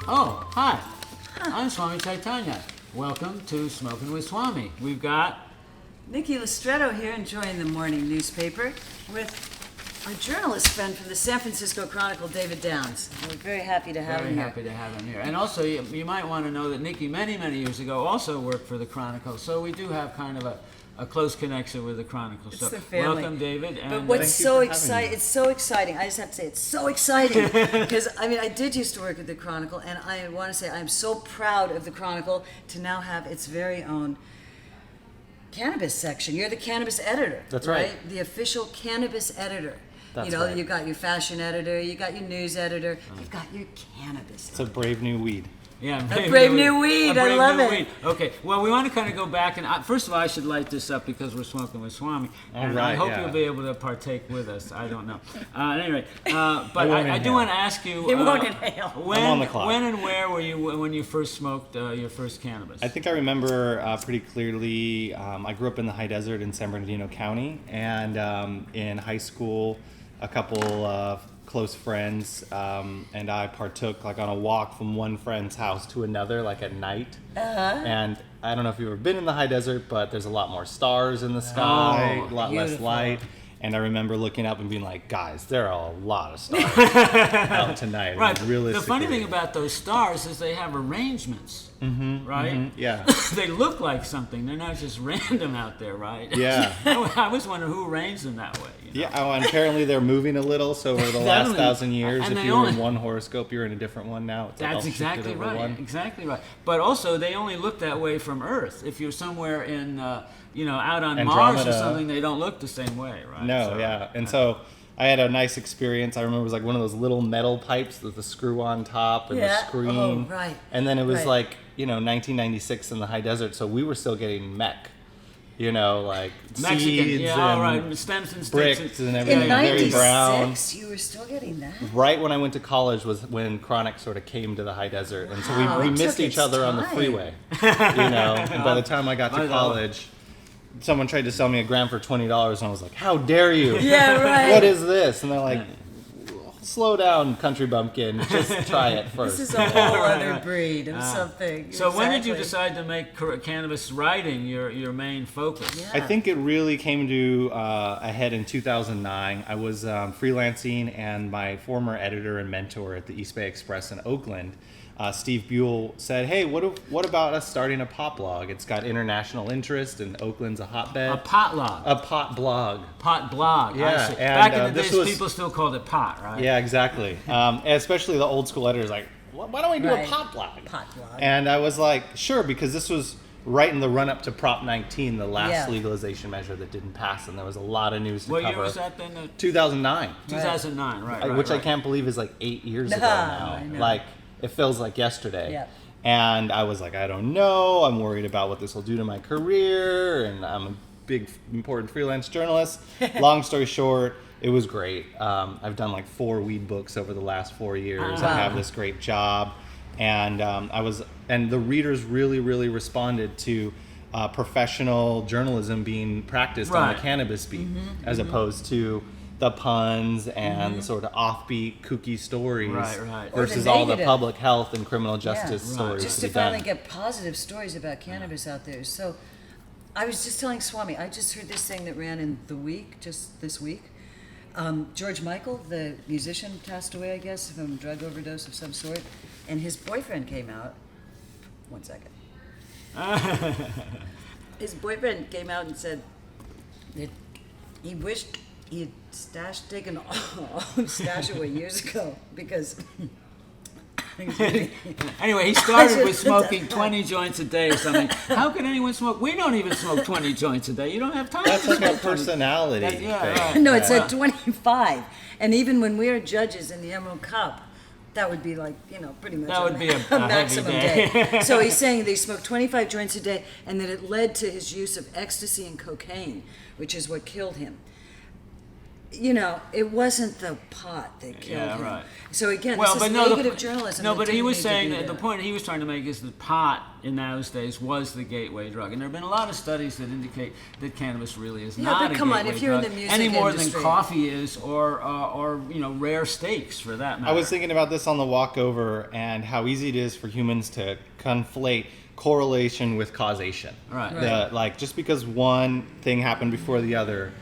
Oh, hi. I'm Swami Chaitanya. Welcome to Smokin with Swami. We've got Nikki Listretto here enjoying the morning newspaper with our journalist friend from the San Francisco Chronicle, David Downs. We're very happy to have him here. Very happy to have him here. And also, you might want to know that Nikki, many years ago, also worked for the Chronicle. So we do have kind of a close connection with the Chronicle. It's so the family. Welcome, David. But And what's so exciting, it's so exciting. I just have to say, it's so exciting. Because, I did used to work at the Chronicle, and I want to say I'm so proud of the Chronicle to now have its very own cannabis section. You're the cannabis editor. That's right. The official cannabis editor. That's right. You've got your fashion editor, you got your news editor, you've got your cannabis. It's a brave new weed. Yeah, A brave new weed. I love it. Okay, well, we want to kind of go back, and first of all, I should light this up because we're smoking with Swami, and I hope you'll be able to partake with us. I don't know. Anyway, but I do want to ask you. It won't inhale. I'm on the clock. When and where were you when you first smoked your first cannabis? I think I remember pretty clearly. I grew up in the high desert in San Bernardino County, and in high school, a couple of close friends and I partook like on a walk from one friend's house to another, like at night. And I don't know if you've ever been in the high desert, but there's a lot more stars in the sky, a lot less light. And I remember looking up and being like, guys, there are a lot of stars out tonight. Right. The funny thing about those stars is they have arrangements, right? Mm-hmm. Yeah. They look like something. They're not just random out there, right? Yeah. I was wondering who arranged them that way. You know? Yeah, and apparently they're moving a little. So over the last 1,000 years, and if you were in one horoscope, you're in a different one now. It's That's exactly right. Exactly right. But also, they only look that way from Earth. If you're somewhere in, out on Mars or something, they don't look the same way, right? No, yeah. And so I had a nice experience. I remember it was like one of those little metal pipes with the screw on top and the screen. Oh, right. And then it was 1996 in the high desert, so we were still getting mech. Like Mexican, seeds and stems and bricks sticks and everything. In very brown. 96, you were still getting that? Right when I went to college was when Chronic sort of came to the high desert. And so we It missed took each its other on the time. freeway. And by the time I got to college, someone tried to sell me a gram for $20, and I was like, how dare you? Yeah, right. What is this? And they're like, slow down, country bumpkin. Just try it first. This is a whole other breed of something. So when did you decide to make cannabis writing your main focus? Yeah. I think it really came to a head in 2009. I was freelancing, and my former editor and mentor at the East Bay Express in Oakland, Steve Buell, said, hey, what about us starting a pot blog? It's got international interest, and Oakland's a hotbed. A pot log. A pot blog. Pot blog. Yeah. I see. And, back in the days, people still called it pot, right? Yeah, exactly. Especially the old school editors, like, why don't we do a pot blog? Pot blog. And I was like, sure, because this was right in the run-up to Prop 19, the last legalization measure that didn't pass, and there was a lot of news to cover. What year was that then? 2009. 2009, right. Which I can't believe is like 8 years ago now. I know. Like, it feels like yesterday. Yeah. And I was like, I don't know. I'm worried about what this will do to my career, and I'm a big, important freelance journalist. Long story short, it was great. I've done like 4 weed books over the last 4 years. I have this great job, and and the readers really responded to professional journalism being practiced on the cannabis beat, as opposed to the puns and the sort of offbeat, kooky stories versus all the public health and criminal justice stories. Just to finally get positive stories about cannabis out there. So I was just telling Swami, I just heard this thing that ran in the week, just this week. George Michael, the musician, passed away, I guess, from a drug overdose of some sort. And his boyfriend came out. 1 second. His boyfriend came out and said that he wished he had taken all his stash away years ago because. Anyway, he started with smoking 20 joints a day or something. How can anyone smoke? We don't even smoke 20 joints a day. You don't have time. That's to like smoke a personality thing. Right. No, it said 25. And even when we were judges in the Emerald Cup, that would be like, pretty much that would be a maximum heavy day. So he's saying that he smoked 25 joints a day and that it led to his use of ecstasy and cocaine, which is what killed him. it wasn't the pot that killed him. Right. So again, this is negative journalism. No, but he was saying that the point he was trying to make is that pot in those days was the gateway drug, and there have been a lot of studies that indicate that cannabis really is not a gateway if you're drug in the music any more industry. than coffee is, or rare steaks for that matter. I was thinking about this on the walk over and how easy it is for humans to conflate correlation with causation. Right. Just because one thing happened before the other,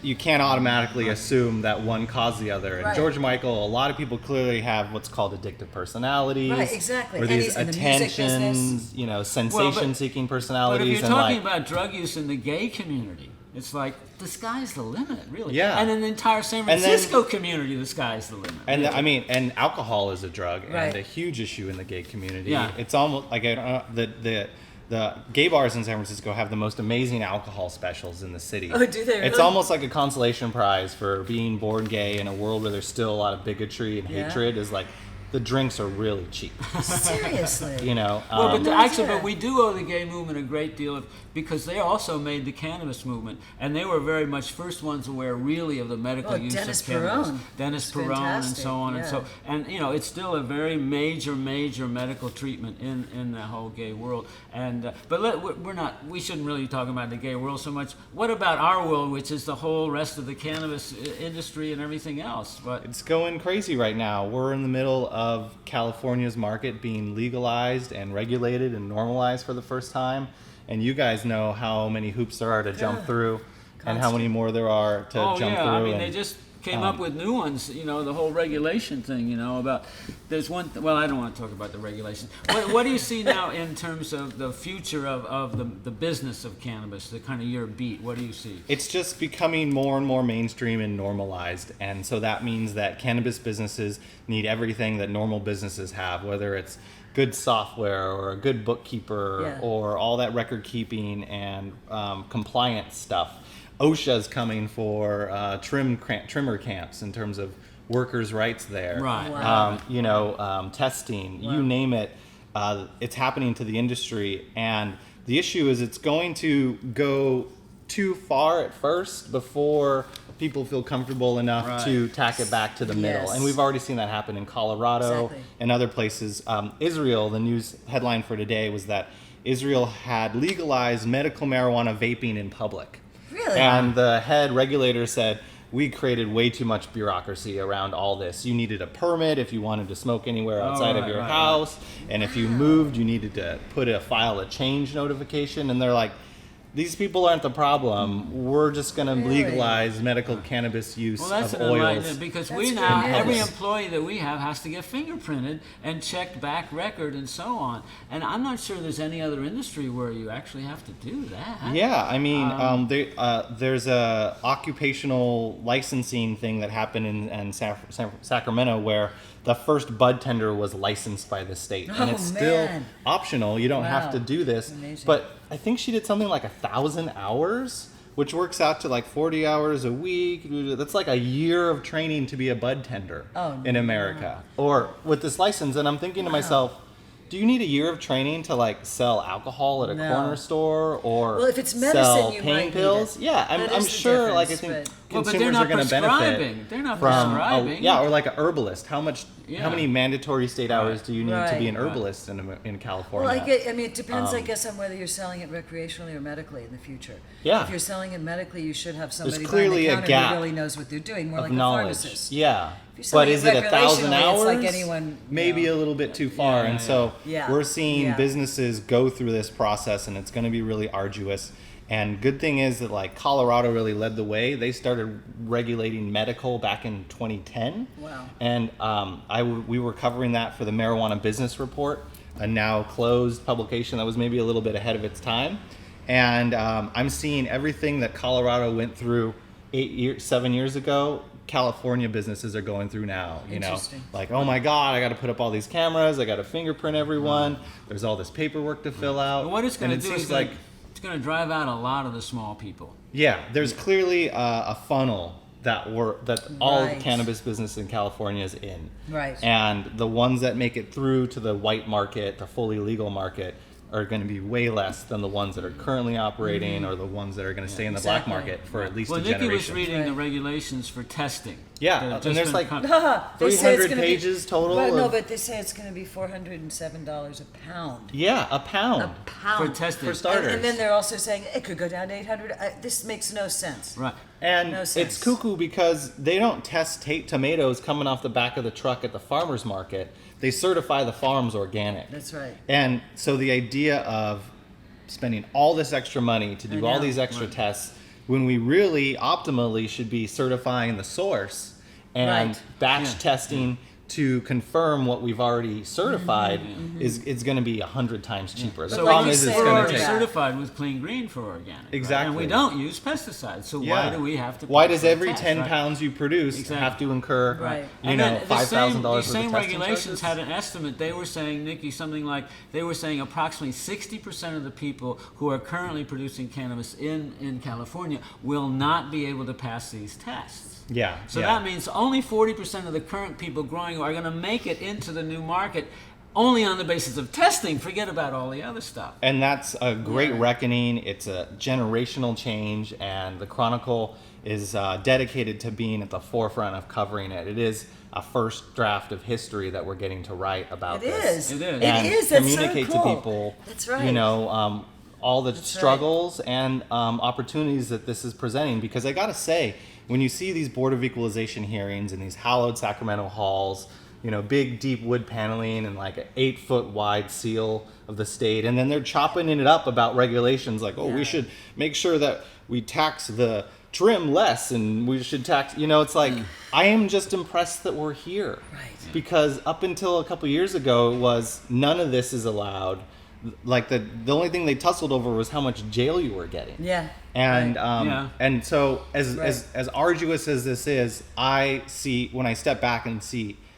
you can't automatically assume that one caused the other. And George Michael, a lot of people clearly have what's called addictive personalities. Right, exactly. Or And these he's in the music business. attentions, sensation-seeking But personalities. if you're talking about drug use in the gay community, it's like the sky's the limit, really. Yeah. And in the entire San Francisco community, the sky's the limit. And really. and alcohol is a drug Right. and a huge issue in the gay community. Yeah. It's almost like the gay bars in San Francisco have the most amazing alcohol specials in the city. Oh, do they really? It's almost like a consolation prize for being born gay in a world where there's still a lot of bigotry and hatred. Is like the drinks are really cheap. Seriously. But we do owe the gay movement a great deal because they also made the cannabis movement, and they were very much first ones aware, really, of the medical use Dennis of cannabis. Perone. Dennis It's Perone, fantastic, and so on and yeah. so. And it's still a very major medical treatment in the whole gay world. And we shouldn't really be talking about the gay world so much. What about our world, which is the whole rest of the cannabis industry and everything else? But it's going crazy right now. We're in the middle of California's market being legalized and regulated and normalized for the first time. And you guys know how many hoops there are to jump through and how many more there are to jump through. I mean, they just came up with new ones, the whole regulation thing, about, there's one, I don't want to talk about the regulation. What do you see now in terms of the future of the business of cannabis, the kind of your beat? What do you see? It's just becoming more and more mainstream and normalized. And so that means that cannabis businesses need everything that normal businesses have, whether it's good software or a good bookkeeper or all that record keeping and compliance stuff. OSHA's coming for trimmer camps in terms of workers' rights there. Right. Wow. Testing, you name it. It's happening to the industry. And the issue is it's going to go too far at first before people feel comfortable enough to tack it back to the middle. And we've already seen that happen in Colorado and other places. Israel, the news headline for today was that Israel had legalized medical marijuana vaping in public. Really? And the head regulator said, we created way too much bureaucracy around all this. You needed a permit if you wanted to smoke anywhere outside of your house. And if you moved, you needed to file a change notification. And they're like, these people aren't the problem. We're just going to legalize medical cannabis use of oils. Because every employee that we have has to get fingerprinted and checked back record and so on. And I'm not sure there's any other industry where you actually have to do that. Yeah, I mean, there's a occupational licensing thing that happened in Sacramento where the first bud tender was licensed by the state. And it's still optional. You don't have to do this. Amazing. But I think she did something like 1,000 hours, which works out to like 40 hours a week. That's like a year of training to be a bud tender in America. Or with this license. And I'm thinking to myself, do you need a year of training to like sell alcohol at a corner store or if it's medicine, sell you pain might pills? need it. Yeah, I'm sure. Like I think consumers are going to benefit. They're not from prescribing. or like a herbalist. How many mandatory state hours do you need to be an herbalist in California? Well, I mean, it depends, I guess, on whether you're selling it recreationally or medically in the future. Yeah. If you're selling it medically, you should have somebody There's clearly behind the a counter gap who really knows what they're doing, more of like knowledge. a pharmacist. Yeah. But is it 1,000 hours? It's like anyone, maybe a little bit too far. And so we're seeing businesses go through this process, and it's going to be really arduous. And good thing is that like Colorado really led the way. They started regulating medical back in 2010. Wow. And we were covering that for the Marijuana Business Report, a now closed publication that was maybe a little bit ahead of its time. And I'm seeing everything that Colorado went through 7 years ago. California businesses are going through now, like, oh my God, I got to put up all these cameras, I got to fingerprint everyone. There's all this paperwork to fill out. But what it's going to do is it's going to drive out a lot of the small people. Yeah, there's clearly a funnel that all cannabis business in California is in. Right. And the ones that make it through to the white market, the fully legal market, are going to be way less than the ones that are currently operating or the ones that are going to stay in the black exactly. market for at least Well, a Nikki generation. was reading the Right. regulations for testing. Yeah, that have and just there's been like con- They say it's 300 gonna pages be, total Well, no, of- but they say it's going to be $407 a pound. Yeah, a pound. A pound. for testing. For starters. And then they're also saying it could go down to 800. This makes no sense. Right. And No it's sense. cuckoo because they don't test tomatoes coming off the back of the truck at the farmer's market. They certify the farms organic. That's right. And so the idea of spending all this extra money to do I all know. these extra tests when we really optimally should be certifying the source and Right. batch Yeah. testing to confirm what we've already certified is going to be 100 times cheaper. The But problem like is you it's say, we're going to already take. yeah. certified with Clean Green for organic. right? Exactly. And we don't use pesticides, so why do we have to? Why pay does for a every test, 10 right? pounds you produce Exactly. have to incur, Right. And then the $5,000 These worth same of testing regulations charges? had an estimate. They were saying, Nikki, something like they were saying approximately 60% of the people who are currently producing cannabis in California will not be able to pass these tests. Yeah. So yeah. that means only 40% of the current people growing are going to make it into the new market only on the basis of testing. Forget about all the other stuff. And that's a great Yeah. reckoning. It's a generational change, and the Chronicle is dedicated to being at the forefront of covering it. It is a first draft of history that we're getting to write about It this. is. It is. It And is. That's so communicate cool. to people, That's right. you know, all the That's right. struggles and opportunities that this is presenting. Because I got to say, when you see these Board of Equalization hearings in these hallowed Sacramento halls, you know, big deep wood paneling and like an 8-foot wide seal of the state, and then they're chopping it up about regulations like, oh, Yeah. we should make sure that we tax the trim less and we should tax, you know, it's like, I am just impressed that we're here. Right. Because up until a couple years ago, it was none of this is allowed. Like the only thing they tussled over was how much jail you were getting. Yeah. And Right. Yeah. and so as Right. as arduous as this is, I see when I step back and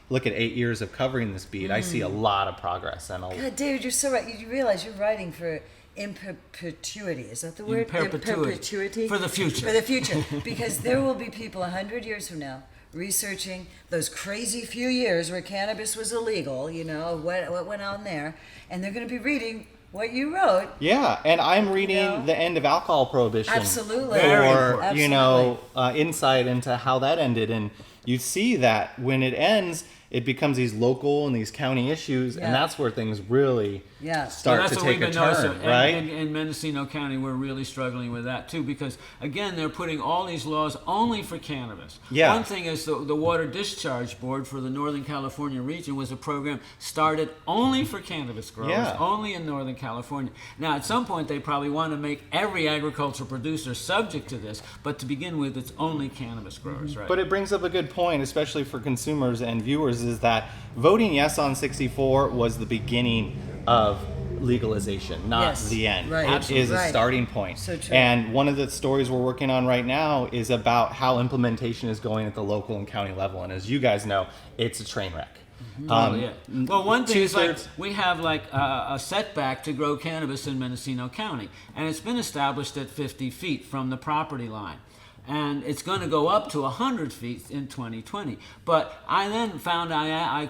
look at 8 years of covering this beat, I see a lot of progress and a God, David, you're so right. You realize you're writing for in perpetuity. Is that the word? perpetuity. For the future. For the future. Because there will be people 100 years from now researching those crazy few years where cannabis was illegal, you know, what went on there. And they're going to be reading what you wrote. yeah. And I'm reading You know? the end of alcohol prohibition Absolutely. Very for important. you know insight into how that ended, and you see that when it ends, it becomes these local and these county issues, Yeah. and that's where things really Yeah. start that's to what take we've a been noticing. turn, right? In Mendocino County, we're really struggling with that too, because again, they're putting all these laws only for cannabis. Yeah. One thing is the Water Discharge Board for the Northern California region was a program started only for cannabis growers, Yeah. only in Northern California. Now, at some point, they probably want to make every agricultural producer subject to this, but to begin with, it's only cannabis growers, right? But it brings up a good point, especially for consumers and viewers, is that voting yes on 64 was the beginning of legalization, not Yes, the end. right. It Absolutely. is a Right. starting point. So true. And one of the stories we're working on right now is about how implementation is going at the local and county level. And as you guys know, it's a train wreck. Oh, yeah. Well, one thing is like two-thirds- we have like a setback to grow cannabis in Mendocino County, and it's been established at 50 feet from the property line. And it's going to go up to 100 feet in 2020. But I then found I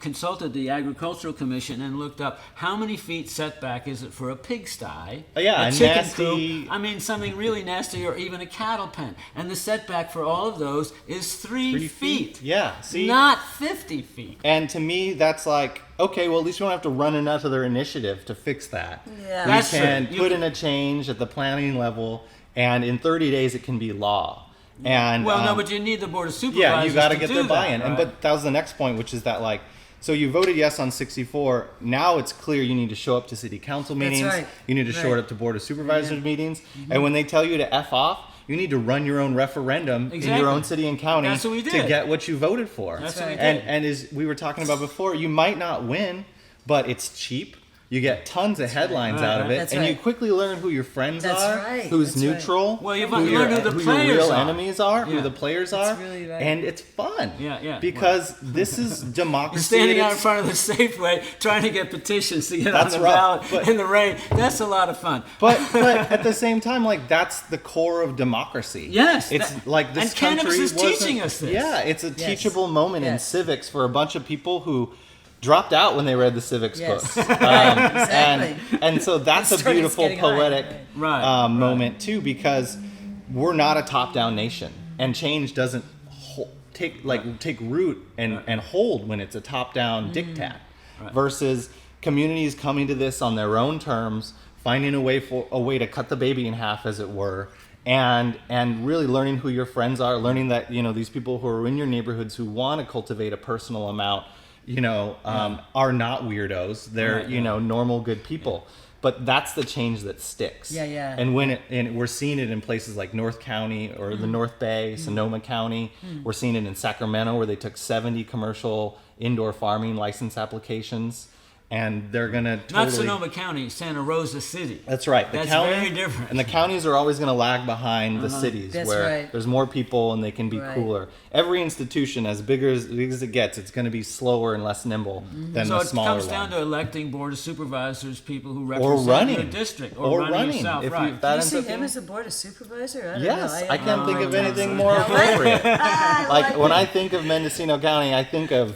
consulted the Agricultural Commission and looked up how many feet setback is it for a pigsty, Yeah, a a chicken nasty- coop, I mean something really nasty, or even a cattle pen. And the setback for all of those is 3 feet. Yeah, see? Not 50 feet. And to me, that's like, okay, well, at least we don't have to run another initiative to fix that. Yeah. We That's can true. You put can- in a change at the planning level, and in 30 days it can be law. And Well, no, but you need the Board of Supervisors. yeah, you got to to get do their that, buy-in. And right? but that was the next point, which is that like, so you voted yes on 64. Now it's clear you need to show up to city council That's meetings. right. You need to show Right. up to Board of Supervisors meetings. Mm-hmm. And when they tell you to F off, you need to run your own referendum in Exactly. your own city and county That's what we to did. get what you voted for. That's what we did. And as we were talking about before, you might not win, but it's cheap. You get tons of headlines Right, out of right. it, That's and you right. quickly learn who your friends That's are, right. who's That's right. neutral, Well, you've who learned who the your players real are. enemies are, who Yeah. the players That's are, really right. and it's fun. Yeah. Because this is democracy. Standing at out in its- front of the Safeway trying to get petitions to get That's on the rough, ballot but- in the rain. That's a lot of fun. But at the same time, like that's the core of democracy. Yes, it's that- like this and cannabis country is wasn't- teaching us this. Yeah, it's a Yes. teachable moment in Yes. civics for a bunch of people who dropped out when they read the civics Yes. books. Right, exactly. And so that's a Started beautiful getting high, poetic right. moment too, because we're not a top-down nation, and change doesn't take root and hold when it's a top-down diktat, versus communities coming to this on their own terms, finding a way to cut the baby in half, as it were, and really learning who your friends are, learning that these people who are in your neighborhoods who want to cultivate a personal amount, are not weirdos. They're normal, good people. But that's the change that sticks. Yeah. And we're seeing it in places like North County or the North Bay, Sonoma County. We're seeing it in Sacramento, where they took 70 commercial indoor farming license applications, and they're gonna totally... Not Sonoma County, Santa Rosa City. That's right. That's very different. And the counties are always gonna lag behind the cities, That's where right. there's more people and they can be cooler. Every institution, as big as it gets, it's gonna be slower and less nimble than So the it smaller comes one. down to electing board of supervisors, people who Or represent running. your district, or running yourself, If right? that You ends see up him being- as a board of supervisor? I don't Yes, know. I can't think of anything so. more appropriate. I Like when I think of Mendocino County, I think of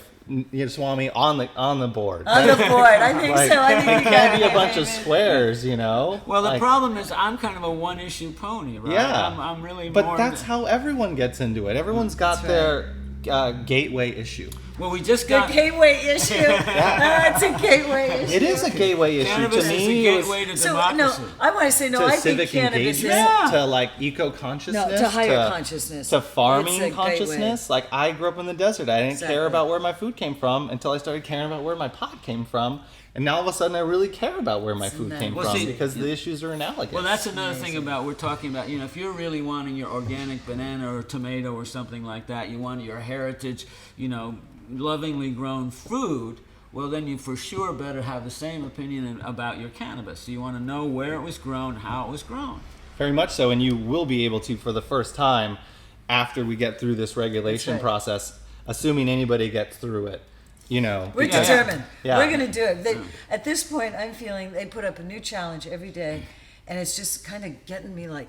Swami on the board. On the board, I think Like, so. I think it you can't got be a it. bunch of squares, Well, the Like, problem is I'm kind of a one-issue pony, right? Yeah, I'm really but more... that's how everyone gets into it. Everyone's got That's their gateway issue. Well, we just The got... gateway issue. It's a gateway issue. It is a gateway issue Cannabis to is me. a it was gateway to So democracy. no, I want to say no. to I think civic cannabis is engagement, Yeah. to like eco-consciousness, No, to higher consciousness. to It's a farming gateway. consciousness. Like I grew up in the desert. I didn't Exactly. care about where my food came from until I started caring about where my pot came from. And now all of a sudden I really care about where my food came Well, from see, because the issues are analogous. Well, that's another thing about, we're talking about, if you're really wanting your organic banana or tomato or something like that, you want your heritage, lovingly grown food, well, then you for sure better have the same opinion about your cannabis. So you want to know where it was grown, how it was grown. Very much so, and you will be able to for the first time after we get through this regulation That's right. process, assuming anybody gets through it. We're because- determined. Yeah. We're going to do it. At this point, I'm feeling they put up a new challenge every day, and it's just kind of getting me like,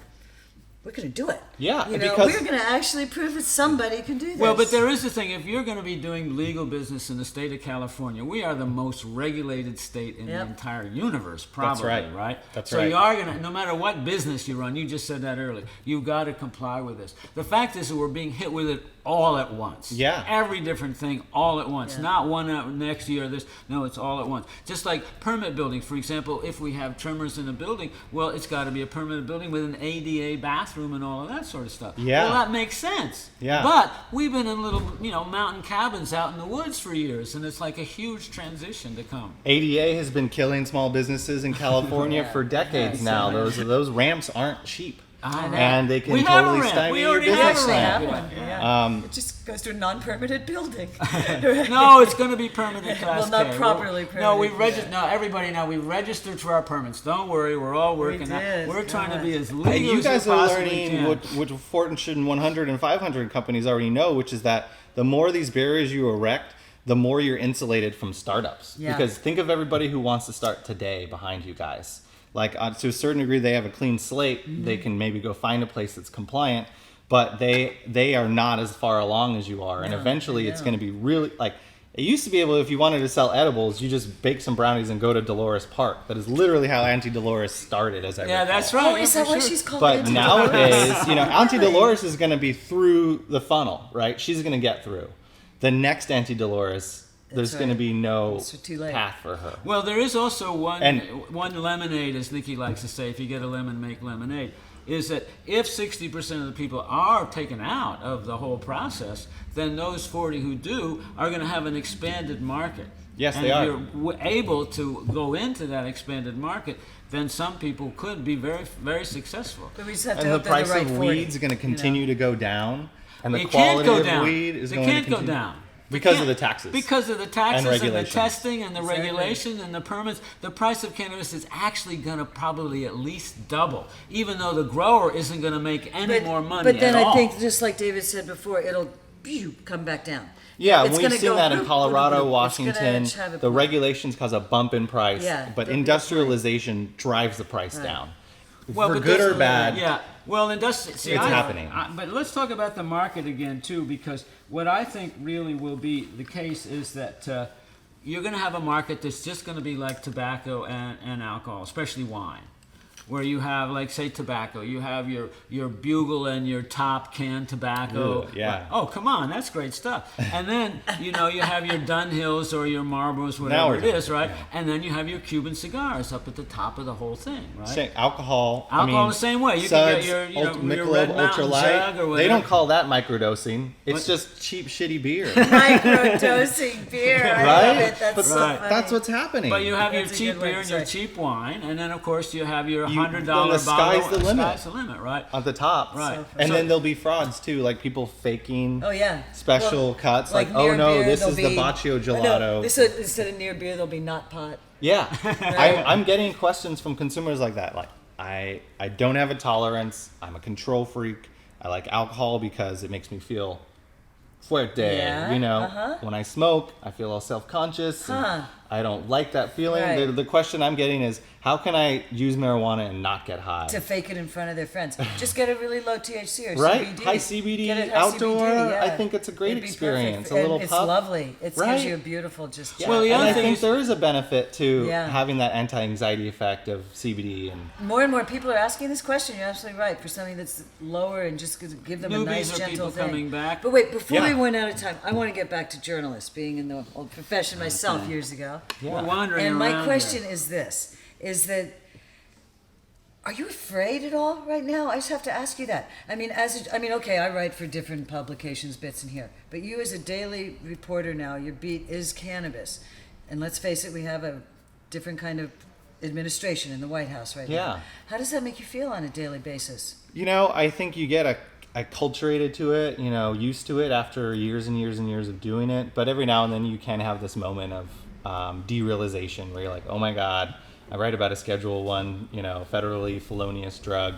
we're going to do it. Yeah, we're because- going to actually prove that somebody can do this. Well, but there is the thing. If you're going to be doing legal business in the state of California, we are the most regulated state in the Yep. entire universe, probably, right. That's so right. you are going to, no matter what business you run, you just said that earlier, you've got to comply with this. The fact is that we're being hit with it all at once. Yeah. Every different thing all at once. Yeah. Not one next year, this. No, it's all at once. Just like permit building, for example, if we have tremors in a building, well, it's got to be a permanent building with an ADA bathroom and all of that sort of stuff. Yeah. Well, that makes sense. Yeah. But we've been in little, mountain cabins out in the woods for years, and it's like a huge transition to come. ADA has been killing small businesses in California Yeah. for decades Yeah, now. so Those ramps aren't cheap. I know. And they can We have a totally ramp. stymie We your already business have a actually ramp. have one. Yeah. It just goes to a non-permitted building. No, it's going to be permanent class Well, not K. properly No, we permitted, registered. No, everybody now, we registered for our permits. Don't worry, we're all working out. did, We're trying to God. be as legal And you as guys we are possibly learning can. what Fortune 100 and 500 companies already know, which is that the more these barriers you erect, the more you're insulated from startups. Yeah. Because think of everybody who wants to start today behind you guys. Like to a certain degree, they have a clean slate. Mm-hmm. They can maybe go find a place that's compliant, but they are not as far along as you are. And No, eventually, it's no. going to be really like. It used to be able, if you wanted to sell edibles, you just bake some brownies and go to Dolores Park. That is literally how Auntie Dolores started, as I Yeah, recall. that's right. Oh, is for that what sure. she's called? But Auntie nowadays, Dolores? Auntie Really? Dolores is going to be through the funnel, right? She's going to get through. The next Auntie Dolores, there's That's going to right. be no It's too late. path for her. Well, there is also And- one lemonade, as Nikki likes to say, if you get a lemon, make lemonade, is that if 60% of the people are taken out of the whole process, then those 40 who do are going to have an expanded market. Yes, and they are. if you're able to go into that expanded market, then some people could be very, very successful. But we just have to And the hope they're price the right of 40, weeds is going to continue to go down. And the It can't quality go of down. weed is They going to can't go continue. down. Because of the taxes. Because of the taxes and the regulations. testing and the Exactly. regulation and the permits, the price of cannabis is actually going to probably at least double, even though the grower isn't going to make any more money But then at I all. think, just like David said before, it'll come back down. Yeah, It's we've gonna seen go that in boop, boop, Colorado, boop. It's gonna Washington. have a The point. regulations cause a bump in price, Yeah, but the big industrialization drives the price Right. down. Well, For but good there's- or bad, Yeah. Well, see, It's happening. But let's talk about the market again too, because what I think really will be the case is that you're going to have a market that's just going to be like tobacco and alcohol, especially wine. Where you have, like, say, tobacco. You have your Bugle and your Top can tobacco. Ugh, yeah. Oh, come on, that's great stuff. And then, you have your Dunhills or your Marlboros, Now whatever we're it talking, is, right? yeah. And then you have your Cuban cigars up at the top of the whole thing, right? Same, alcohol. Alcohol the same way. You Suds, can get your Michelob Red Mountain Ultralight. jug or whatever. They don't call that microdosing. It's What? just cheap, shitty beer. Microdosing beer. I love it. That's But so Right. funny. that's what's happening. But you have your That's a cheap good way beer to and your say. cheap wine, and then, of course, you have your You- $100 then bottle. the sky's the limit. Sky's the limit, right? at the top. Right. And So- then there'll be frauds too, like people faking Oh yeah. special Well, cuts, like, near oh no, beer, this there'll is the be- Baccio I know, gelato. instead of near beer, there'll be not pot. Yeah, I'm getting questions from consumers like that. Like, I don't have a tolerance. I'm a control freak. I like alcohol because it makes me feel fuerte. Yeah, When I smoke, I feel all self-conscious. and Huh. I don't like that feeling. Right. The question I'm getting is, how can I use marijuana and not get high? To fake it in front of their friends. Just get a really low THC or Right? CBD. High CBD, Get it high outdoor. CBD, I think it's a great It'd be experience. perfect. A little and puff. It's lovely. It Right? gives you a beautiful just. Yeah, Well, the and other I thing think is- there is a benefit to Yeah. having that anti-anxiety effect of CBD and More and more people are asking this question. You're absolutely right. For something that's lower and just give them a Newbies nice, or gentle people thing. coming back. But wait, before Yeah. we run out of time, I want to get back to journalists, being in the old profession myself years ago. We're wandering And around my question here. is this: is that are you afraid at all right now? I just have to ask you that. I mean, okay, I write for different publications, bits in here, but you as a daily reporter now, your beat is cannabis, and let's face it, we have a different kind of administration in the White House right now. Yeah. How does that make you feel on a daily basis? I think you get acculturated to it, used to it after years and years and years of doing it. But every now and then you can have this moment of derealization where you're like, oh my God, I write about a Schedule I, federally felonious drug.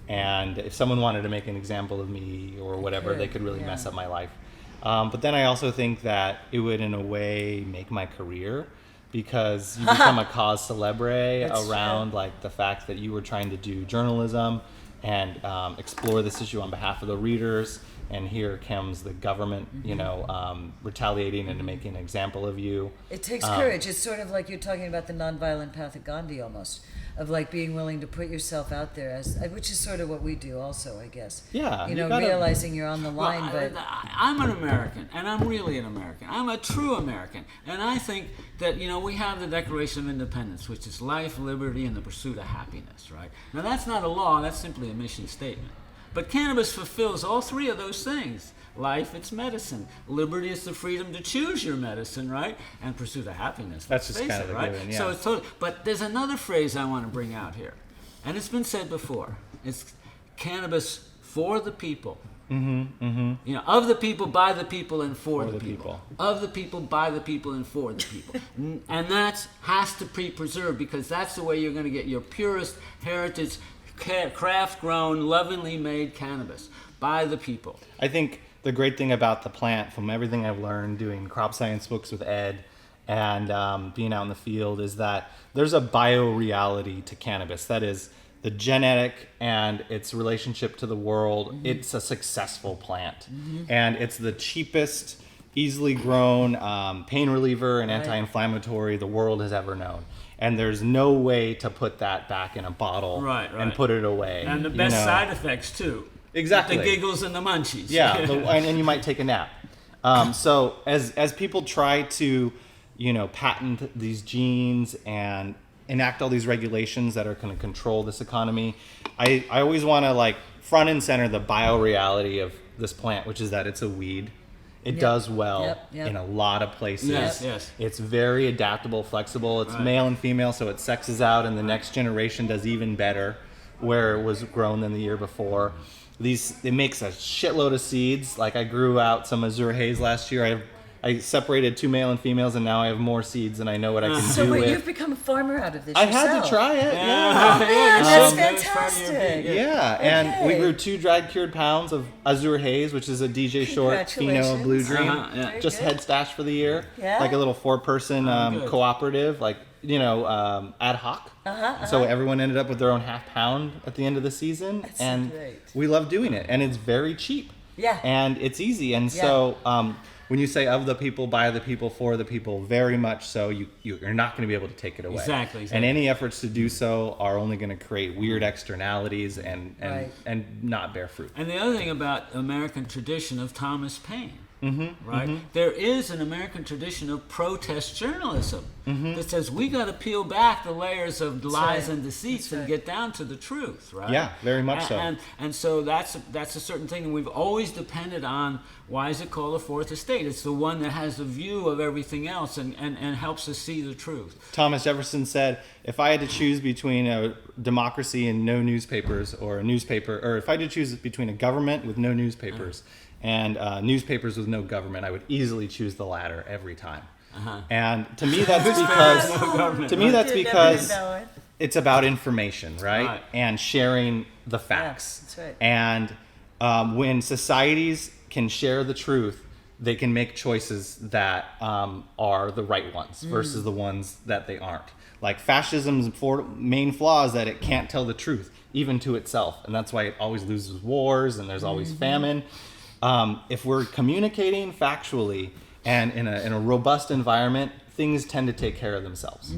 And if someone wanted to make an example of me or whatever, they could really yeah. mess up my life. But then I also think that it would, in a way, make my career because you become a cause celebre That's around true. like the fact that you were trying to do journalism and explore this issue on behalf of the readers. And here comes the government, retaliating and making an example of you. It takes courage. It's sort of like you're talking about the nonviolent path of Gandhi almost, of like being willing to put yourself out there, which is sort of what we do also, I guess. Yeah, you gotta- realizing you're on the line, Well, but I'm an American, and I'm really an American. I'm a true American, and I think that we have the Declaration of Independence, which is life, liberty, and the pursuit of happiness. Right? Now that's not a law; that's simply a mission statement. But cannabis fulfills all three of those things. Life, it's medicine. Liberty is the freedom to choose your medicine, right? And pursuit of happiness. That's let's just face kind it, of a right? given, yeah. So it's totally. But there's another phrase I want to bring out here, and it's been said before. It's cannabis for the people. Of the people, by the people, and for the people. Of the people, by the people, and for the people. And that has to be preserved because that's the way you're going to get your purest heritage, craft-grown, lovingly made cannabis by the people. I think the great thing about the plant, from everything I've learned doing crop science books with Ed and being out in the field, is that there's a bioreality to cannabis. That is the genetic and its relationship to the world. Mm-hmm. It's a successful plant. Mm-hmm. And it's the cheapest, easily grown pain reliever and anti-inflammatory the world has ever known. And there's no way to put that back in a bottle and put it away. And the best side effects, too. Exactly. The giggles and the munchies. Yeah, and you might take a nap. So as people try to, patent these genes and enact all these regulations that are going to control this economy, I always want to front and center the bioreality of this plant, which is that it's a weed. It does well in a lot of places. Yes. It's very adaptable, flexible. It's male and female, so it sexes out, and the next generation does even better where it was grown than the year before. It makes a shitload of seeds. Like I grew out some Azure Haze last year. I separated 2 male and females, and now I have more seeds, and I know what I can so do wait, with. you've become a farmer out of this I yourself. had to try it. Oh, man, that's fantastic. Yeah, and we Okay. grew 2 dried cured pounds of Azure Haze, which is a DJ Short Fino Blue Dream. Very Just good. head stash for the year. Yeah. Like a little 4-person good. cooperative, ad hoc. So everyone ended up with their own half pound at the end of the season. That's and great. we love doing it. And it's very cheap. Yeah. And it's easy. And Yeah. so when you say of the people, by the people, for the people, very much so, you're not going to be able to take it away. Exactly. And any efforts to do so are only going to create weird externalities and not bear fruit. And the other thing about American tradition of Thomas Paine, right? There is an American tradition of protest journalism that says we got to peel back the layers of lies and deceits and get down to the truth, right? Yeah, very much so. And so that's a certain thing, and we've always depended on, why is it called the Fourth Estate? It's the one that has a view of everything else and helps us see the truth. Thomas Jefferson said, if I had to choose between a democracy and no newspapers, or a newspaper, or if I had to choose between a government with no newspapers and newspapers with no government, I would easily choose the latter every time. And to me, that's because it's about information, right? And sharing the facts. That's right. And when societies can share the truth, they can make choices that are the right ones versus the ones that they aren't. Like fascism's main flaw is that it can't tell the truth, even to itself. And that's why it always loses wars and there's always famine. If we're communicating factually and in a robust environment, things tend to take care of themselves.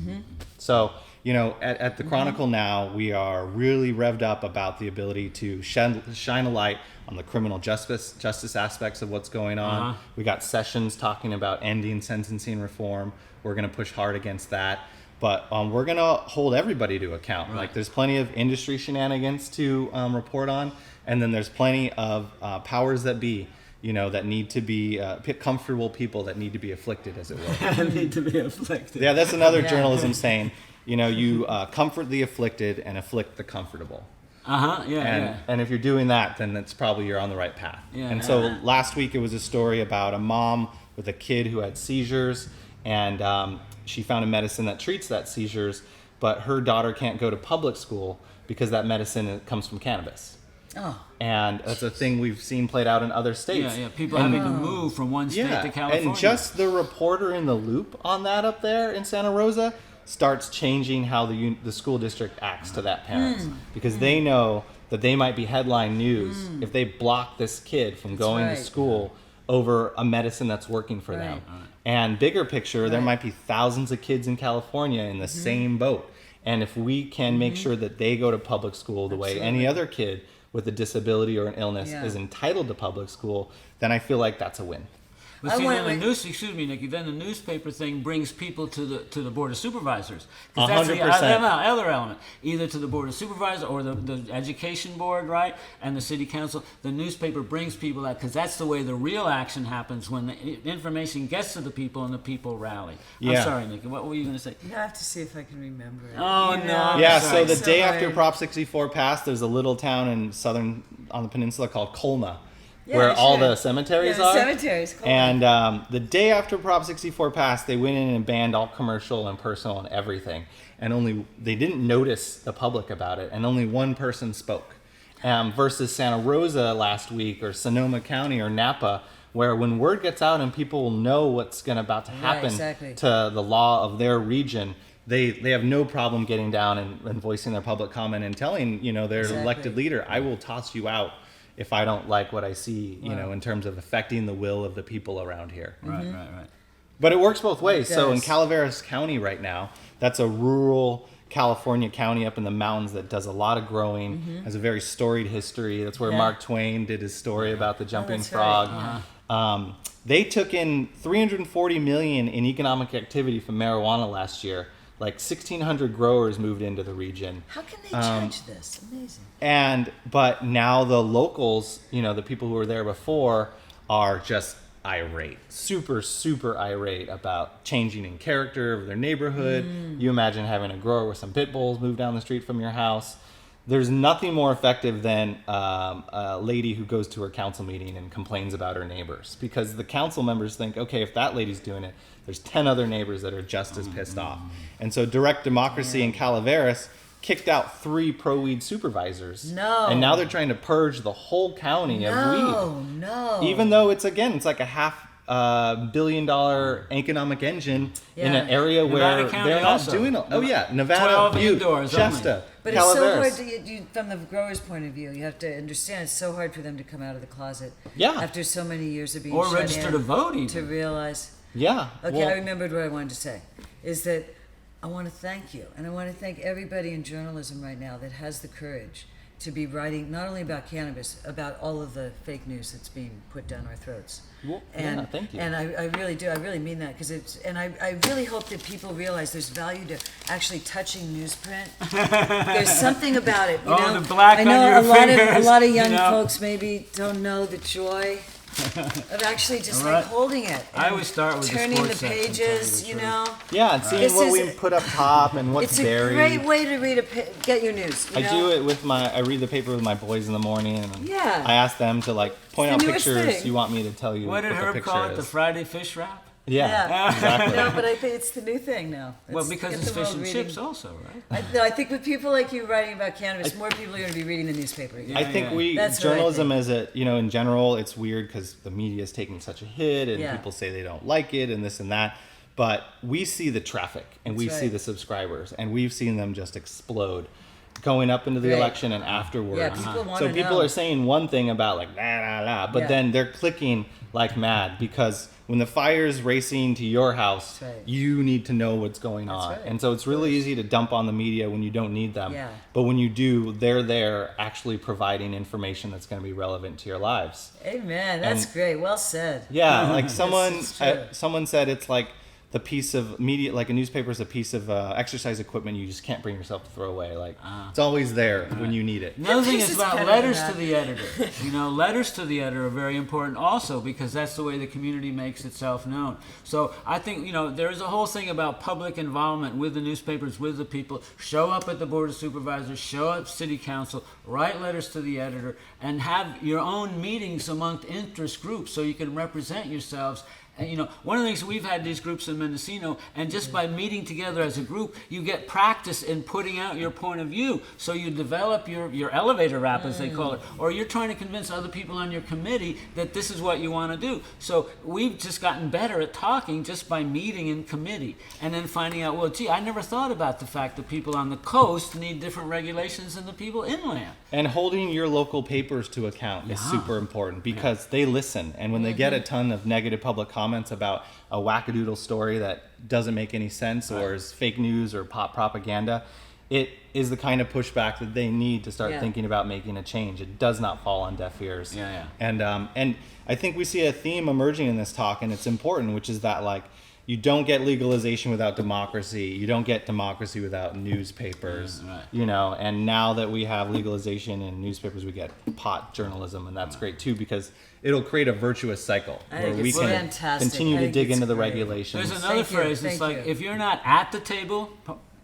So, at the Chronicle now, we are really revved up about the ability to shine a light on the criminal justice aspects of what's going on. We got sessions talking about ending sentencing reform. We're going to push hard against that. But we're going to hold everybody to account. Right. Like, there's plenty of industry shenanigans to report on. And then there's plenty of powers that be, that need to be comfortable people that need to be afflicted, as it were. Need to be afflicted. Yeah, that's another journalism saying. You comfort the afflicted and afflict the comfortable. And if you're doing that, then that's probably you're on the right path. So last week it was a story about a mom with a kid who had seizures, and she found a medicine that treats that seizures, but her daughter can't go to public school because that medicine comes from cannabis. And that's a thing we've seen played out in other states. People having to move from one state to California. And just the reporter in the loop on that up there in Santa Rosa starts changing how the school district acts to that parents, because they know that they might be headline news if they block this kid from going to school over a medicine that's working for them. And bigger picture, there might be thousands of kids in California in the same boat. And if we can make sure that they go to public school the way any other kid with a disability or an illness is entitled to public school, then I feel like that's a win. But see, then excuse me, Nikki, then the newspaper thing brings people to the Board of Supervisors. 'Cause that's the 100%. other element. Either to the Board of Supervisors or the Education Board, right? And the City Council. The newspaper brings people out, because that's the way the real action happens, when the information gets to the people and the people rally. I'm sorry, Nikki, what were you going to say? I have to see if I can remember it. Oh, no. Yeah, so the day after Prop 64 passed, there's a little town on the peninsula called Colma, where all the cemeteries are. Cemeteries. Cool. And the day after Prop 64 passed, they went in and banned all commercial and personal and everything. And they didn't notice the public about it, and only one person spoke. Versus Santa Rosa last week, or Sonoma County, or Napa, where when word gets out and people will know what's about to happen to the law of their region, they have no problem getting down and voicing their public comment and telling their elected leader, I will toss you out if I don't like what I see, in terms of affecting the will of the people around here. Right. But it works both ways. So in Calaveras County right now, that's a rural California county up in the mountains that does a lot of growing, has a very storied history. That's where Mark Twain did his story about the jumping frog. They took in $340 million in economic activity from marijuana last year. Like 1,600 growers moved into the region. How can they judge this? Amazing. But now the locals, the people who were there before, are just irate, super, super irate about changing in character of their neighborhood. You imagine having a grower with some pit bulls move down the street from your house. There's nothing more effective than a lady who goes to her council meeting and complains about her neighbors, because the council members think, okay, if that lady's doing it, there's 10 other neighbors that are just as pissed off. And so direct democracy in Calaveras kicked out 3 pro-weed supervisors. And now they're trying to purge the whole county of weed. Even though it's like a half billion-dollar economic engine in an Yeah. area Nevada where County they're not also. doing it. Oh yeah, Nevada, 12 Butte, indoors Shasta, But it's so Calaveras. hard to, from the grower's point of view. You have to understand it's so hard for them to come out of the closet. Yeah. After so many years of being Or shut register in, to vote even. to realize. Yeah. Okay, well, I remembered what I wanted to say. Is that I want to thank you, and I want to thank everybody in journalism right now that has the courage to be writing not only about cannabis, about all of the fake news that's being put down our throats. Well, And, yeah, thank you. And I really do. I really mean that because it's. And I really hope that people realize there's value to actually touching newsprint. There's something about it. You Oh, know? the black I know on your a lot of fingers, young you know? folks maybe don't know the joy of actually just Right. like holding it. I and always start with the turning sports the section, tell you pages. the You truth. know. yeah, and seeing This what is- we put up top and what's It's a buried. great way to get your news. You I know? do it with I read the paper with my boys in the morning, and Yeah. I ask them to like point It's out the newest pictures thing. you want me to tell you What did the Herb picture call it? is. The Friday fish wrap? Yeah, exactly. No, but I think it's the new thing now. Well, Let's because get it's the world fish and reading. chips also, right? I think with people like you writing about cannabis, more people are going to be reading the newspaper. You know? I think Yeah. That's what I journalism think. as a in general, it's weird because the media is taking such a hit, and Yeah. people say they don't like it, and this and that. But we see the traffic, and we That's see right. the subscribers, and we've seen them just explode, going up into the Right. election and afterwards. Yeah, people want So to people know. are saying one thing about like la la la, but Yeah. then they're clicking like mad because when the fire's racing to your house, That's right. you need to know what's going That's on. right. And so it's really easy to dump on the media when you don't need them. Yeah. But when you do, they're there actually providing information that's going to be relevant to your lives. Amen. That's And- great. Well said. Yeah, like someone it's true. someone said it's like the piece of media, like a newspaper is a piece of exercise equipment you just can't bring yourself to throw away. Like it's always there when you need it. Another thing This is is about better letters than to that. the editor. You know, letters to the editor are very important also because that's the way the community makes itself known. So I think, there's a whole thing about public involvement with the newspapers, with the people. Show up at the Board of Supervisors, show up City Council, write letters to the editor, and have your own meetings amongst interest groups so you can represent yourselves. And one of the things we've had these groups in Mendocino, and just by meeting together as a group, you get practice in putting out your point of view. So you develop your elevator rap, as they call it, or you're trying to convince other people on your committee that this is what you want to do. So we've just gotten better at talking just by meeting in committee, and then finding out, well, gee, I never thought about the fact that people on the coast need different regulations than the people inland. And holding your local papers to account is super important because they listen. And when they get a ton of negative public comments about a wackadoodle story that doesn't make any sense or is fake news or pop propaganda, it is the kind of pushback that they need to start Yeah. thinking about making a change. It does not fall on deaf ears. Yeah. And I think we see a theme emerging in this talk, and it's important, which is that like you don't get legalization without democracy. You don't get democracy without newspapers. Yeah, right. And now that we have legalization in newspapers, we get pot journalism, and that's great too because it'll create a virtuous cycle I where think we it's can fantastic. continue I to think dig it's into the great. regulations. There's another Thank you, phrase. It's thank like you. if you're not at the table,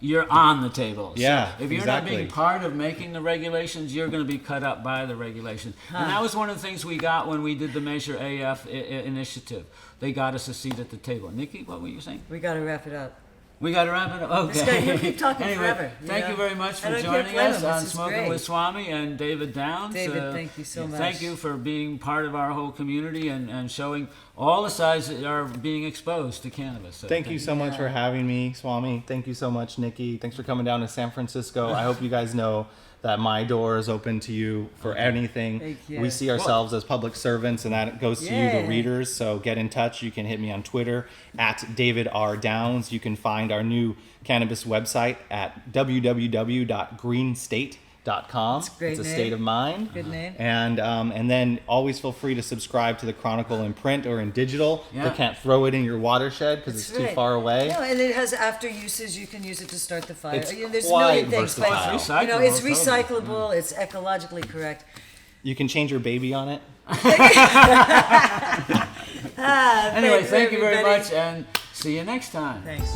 you're on the table. So Yeah, if you're exactly. not being part of making the regulations, you're going to be cut up by the regulations. And that was one of the things we got when we did the Measure AF initiative. They got us a seat at the table. Nikki, what were you saying? We got to wrap it up. We got to wrap it up. Okay. This guy, he'll keep talking anyway, forever. Thank you very much I for don't joining blame us him. on This is Smoking great. with Swami and David Downs. David, thank you so much. Thank you for being part of our whole community and showing all the sides that are being exposed to cannabis. So Thank you so much for having me, Swami. Thank you so much, Nikki. Thanks for coming down to San Francisco. I hope you guys know that my door is open to you for anything. Thank you. We see ourselves as public servants, and that goes to you, Yeah. the readers. So get in touch. You can hit me on Twitter at David R. Downs. You can find our new cannabis website at www.greenstate.com. That's a great It's a name. state of mind. Good name. And then always feel free to subscribe to the Chronicle in print or in digital. Yeah. They can't throw it in your watershed because it's That's too right. far away. No, and it has after uses. You can use it to start the fire. It's There's a quite million things, versatile. but Recyclable, it's totally. recyclable. It's ecologically correct. You can change your baby on it. Anyway, Thanks, thank you very everybody. much and see you next time. Thanks.